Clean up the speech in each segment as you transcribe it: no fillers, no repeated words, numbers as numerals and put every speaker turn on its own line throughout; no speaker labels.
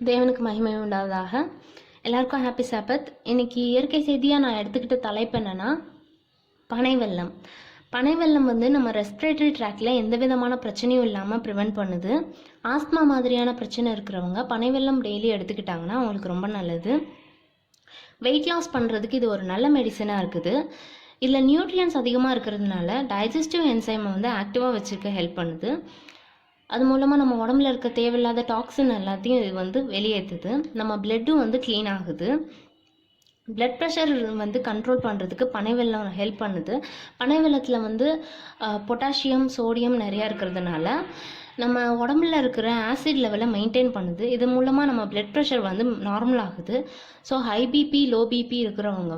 தேவனுக்கு மகிமை உண்டாவதாக. எல்லாருக்கும் ஹாப்பி சாபத். இன்னைக்கு இயற்கை செய்தியாக நான் எடுத்துக்கிட்ட தலைப்பு என்னென்னா பனை வெல்லம். பனை வெல்லம் நம்ம ரெஸ்பிரேட்டரி ட்ராக்ல எந்த விதமான பிரச்சனையும் இல்லாமல் ப்ரிவெண்ட் பண்ணுது. ஆஸ்மா மாதிரியான பிரச்சனை இருக்கிறவங்க பனை வெல்லம் டெய்லி எடுத்துக்கிட்டாங்கன்னா அவங்களுக்கு ரொம்ப நல்லது. வெயிட் லாஸ் பண்ணுறதுக்கு இது ஒரு நல்ல மெடிசனாக இருக்குது. இதில் நியூட்ரியன்ஸ் அதிகமாக இருக்கிறதுனால டைஜஸ்டிவ் என்சைமை ஆக்டிவாக வச்சுருக்க ஹெல்ப் பண்ணுது. அது மூலமாக நம்ம உடம்புல இருக்க தேவையில்லாத டாக்ஸின் எல்லாத்தையும் இது வெளியேற்றுது. நம்ம பிளட்டும் க்ளீன் ஆகுது. பிளட் ப்ரெஷர் கண்ட்ரோல் பண்ணுறதுக்கு பனை வெல்லம் ஹெல்ப் பண்ணுது. பனை வெல்லத்தில் பொட்டாசியம், சோடியம் நிறையா இருக்கிறதுனால நம்ம உடம்புல இருக்கிற ஆசிட் லெவலை மெயின்டைன் பண்ணுது. இது மூலமாக நம்ம பிளட் ப்ரெஷர் நார்மல் ஆகுது. So high BP, low BP இருக்கிறவங்க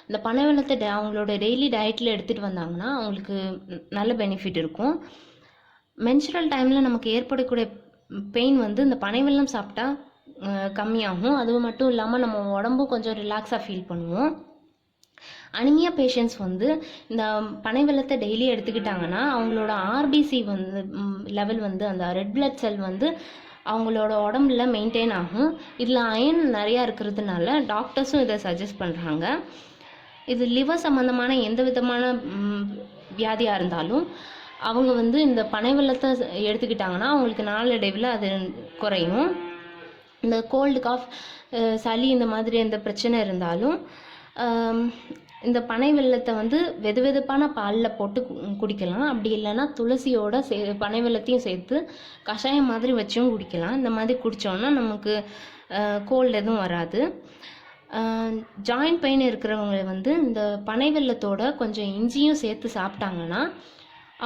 இந்த பனை வெல்லத்தை அவங்களோட டெய்லி டயட்டில் எடுத்துகிட்டு வந்தாங்கன்னா அவங்களுக்கு நல்ல பெனிஃபிட் இருக்கும். மென்சுரல் டைமில் நமக்கு ஏற்படக்கூடிய பெயின் இந்த பனை வெல்லம் சாப்பிட்டா கம்மியாகும். அது மட்டும் இல்லாமல் நம்ம உடம்பும் கொஞ்சம் ரிலாக்ஸாக ஃபீல் பண்ணுவோம். அனிமியா பேஷண்ட்ஸ் இந்த பனை வெல்லத்தை டெய்லி எடுத்துக்கிட்டாங்கன்னா அவங்களோட ஆர்பிசி லெவல் அந்த ரெட் பிளட் செல் அவங்களோட உடம்புல மெயின்டைன் ஆகும். இதில் அயன் நிறையா இருக்கிறதுனால டாக்டர்ஸும் இதை சஜஸ்ட் பண்ணுறாங்க. இது லிவர் சம்மந்தமான எந்த விதமான வியாதியாக இருந்தாலும் அவங்க இந்த பனை வெல்லத்தை எடுத்துக்கிட்டாங்கன்னா அவங்களுக்கு நாளடைவில் அது குறையும். இந்த கோல்டு, காஃப், சளி இந்த மாதிரி எந்த பிரச்சனை இருந்தாலும் இந்த பனை வெல்லத்தை வெதுவெதுப்பான பாலில் போட்டு குடிக்கலாம். அப்படி இல்லைன்னா துளசியோட பனை வெல்லத்தையும் சேர்த்து கஷாயம் மாதிரி வச்சும் குடிக்கலாம். இந்த மாதிரி குடித்தோன்னா நமக்கு கோல்டு எதுவும் வராது. ஜாயிண்ட் பெயின் இருக்கிறவங்க இந்த பனை வெல்லத்தோட கொஞ்சம் இஞ்சியும் சேர்த்து சாப்பிட்டாங்கன்னா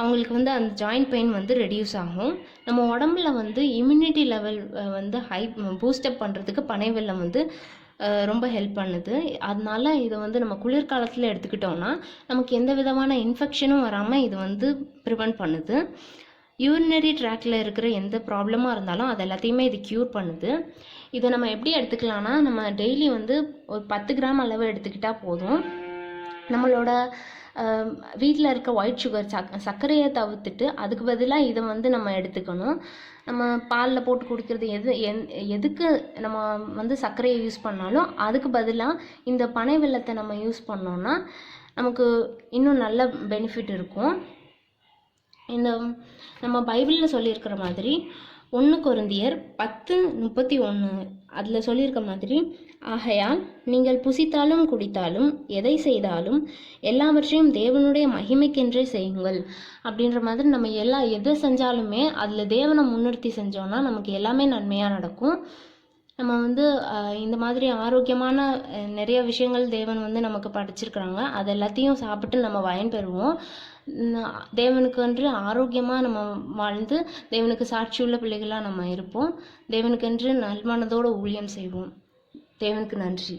அவங்களுக்கு அந்த ஜாயிண்ட் பெயின் ரெடியூஸ் ஆகும். நம்ம உடம்புல இம்யூனிட்டி லெவல் ஹை பூஸ்டப் பண்ணுறதுக்கு பனை வெல்லம் ரொம்ப ஹெல்ப் பண்ணுது. அதனால இதை நம்ம குளிர்காலத்தில் எடுத்துக்கிட்டோம்னா நமக்கு எந்த விதமான இன்ஃபெக்ஷனும் வராமல் இது ப்ரிவெண்ட் பண்ணுது. யூரினரி ட்ராக்ல இருக்கிற எந்த ப்ராப்ளமாக இருந்தாலும் அது எல்லாத்தையுமே இது க்யூர் பண்ணுது. இதை நம்ம எப்படி எடுத்துக்கலாம்னா நம்ம டெய்லி ஒரு 10 கிராம் அளவு எடுத்துக்கிட்டால் போதும். நம்மளோட வீட்டில் இருக்க ஒயிட் சுகர், சர்க்கரையை தவிர்த்துட்டு அதுக்கு பதிலாக இதை நம்ம எடுத்துக்கணும். நம்ம பாலில் போட்டு குடிக்கிறது எதுக்கு நம்ம சர்க்கரையை யூஸ் பண்ணாலும் அதுக்கு பதிலாக இந்த பனை வெல்லத்தை நம்ம யூஸ் பண்ணோன்னா நமக்கு இன்னும் நல்ல பெனிஃபிட் இருக்கும். இந்த நம்ம பைபிளில் சொல்லியிருக்கிற மாதிரி 1 கொரிந்தியர் 10:31 அதில் சொல்லியிருக்க மாதிரி, ஆகையால் நீங்கள் புசித்தாலும் குடித்தாலும் எதை செய்தாலும் எல்லாவற்றையும் தேவனுடைய மகிமைக்கென்றே செய்யுங்கள் அப்படின்ற மாதிரி நம்ம எதை செஞ்சாலுமே அதில் தேவனை முன்னிறுத்தி செஞ்சோன்னா நமக்கு எல்லாமே நன்மையாக நடக்கும். நம்ம இந்த மாதிரி ஆரோக்கியமான நிறைய விஷயங்கள் தேவன் நமக்கு படைச்சிருக்கிறாங்க. அது எல்லாத்தையும் சாப்பிட்டு நம்ம பயன் பெறுவோம். தேவனுக்கென்று ஆரோக்கியமாக நம்ம வாழ்ந்து தேவனுக்கு சாட்சியுள்ள பிள்ளைகளாக நம்ம இருப்போம். தேவனுக்கென்று நல்மனதோடு ஊழியம் செய்வோம். தேவனுக்கு நன்றி.